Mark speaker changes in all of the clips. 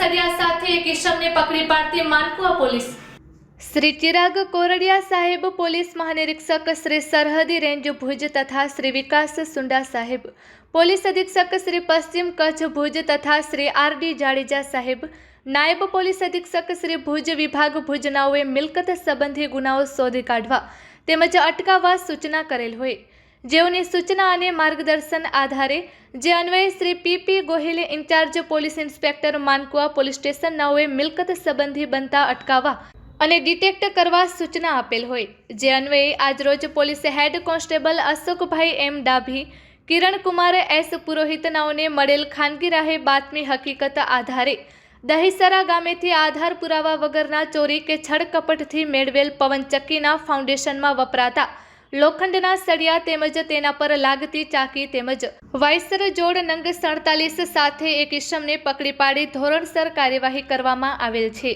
Speaker 1: સળિયા સાથે એક ઈસમને પકડી પાડતી માનકુવા પોલીસ। શ્રી ચિરાગ કોરડિયા સાહેબ પોલીસ મહાનિરીક્ષક શ્રી સરહદી રેન્જ ભુજ તથા શ્રી વિકાસ સુંડા સાહેબ પોલીસ અધિક્ષક શ્રી પશ્ચિમ કચ્છ ભુજ તથા શ્રી આર.ડી. જાડેજા સાહેબ નાયબ પોલીસ અધિક્ષક શ્રી ભુજ વિભાગ ભુજનાઓએ મિલકત સંબંધી ગુનાઓ શોધી કાઢવા તેમજ અટકાવવા સૂચના કરેલ હોય, જેઓની સૂચના અને માર્ગદર્શન આધારે જે અન્વયે શ્રી પી.પી. ગોહિલે in charge police inspector Mankuva police station નાઓએ મિલકત સંબંધી બનતા અટકાવવા અને ડિટેક્ટ કરવા સૂચના આપેલ હોય, જે અન્વયે આજરોજ પોલીસે હેડ કોન્સ્ટેબલ અશોકભાઈ એમ ડાભી, કિરણકુમાર એસ પુરોહિત નાઓને મળેલ ખાનગી રાહે બાતમી હકીકત આધારે દહીસરા ગામેથી આધાર પુરાવા વગરના ચોરી કે છળકપટથી મેળવેલ પવનચક્કીના ફાઉન્ડેશનમાં વપરાતા લોખંડના સળિયા તેમજ તેના પર લાગતી ચાકી તેમજ વાઇસર જોડ નંગ 47 સાથે એક ઈસમને પકડી પાડી ધોરણસર કાર્યવાહી કરવામાં આવેલ છે।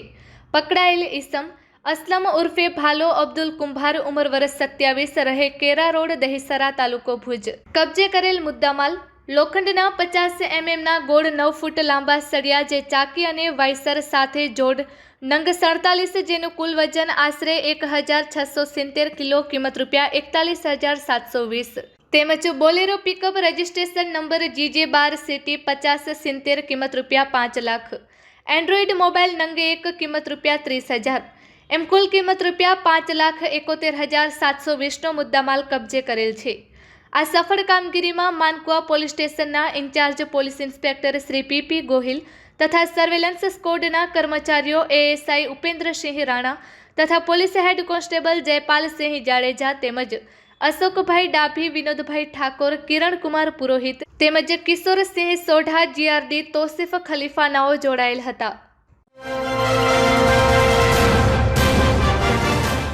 Speaker 1: પકડાયેલ ઈસમ અસલમ ઉર્ફે ભાલો અબ્દુલ કુંભાર ઉંમર વર્ષ 27 રહે કેરા રોડ દહીસરા તાલુકો ભુજ। કબજે કરેલ મુદ્દામાલ લોખંડના 50 mm ગોળ 9 ફૂટ લાંબા સળિયા જે ચાકી અને વાઇસર સાથે જોડ નંગ 47 જેનું કુલ વજન આશરે 1670 કિલો કિંમત ₹41,720 તેમજ Bolero pickup registration number GJ12CT 5070 કિંમત ₹5 લાખ, એન્ડ્રોઇડ મોબાઈલ નંગ 1 કિંમત ₹30,000 એમ કુલ કિંમત ₹5,71,720નો મુદ્દામાલ કબજે કરેલ છે। આ સફળ કામગીરીમાં માનકુવા પોલીસ સ્ટેશનના ઇન્ચાર્જ પોલીસ ઇન્સ્પેક્ટર શ્રી પી.પી. ગોહિલ તથા સર્વેલન્સ સ્કોડના કર્મચારીઓ એએસઆઈ ઉપેન્દ્રસિંહ રાણા તથા police head constable Jaypalsinh Jadeja તેમજ અશોકભાઈ ડાભી, વિનોદભાઈ ઠાકોર, કિરણકુમાર પુરોહિત તેમજ કિશોરસિંહ સોઢા, જીઆરડી તોસીફ ખલીફા નાઓ જોડાયેલ હતા।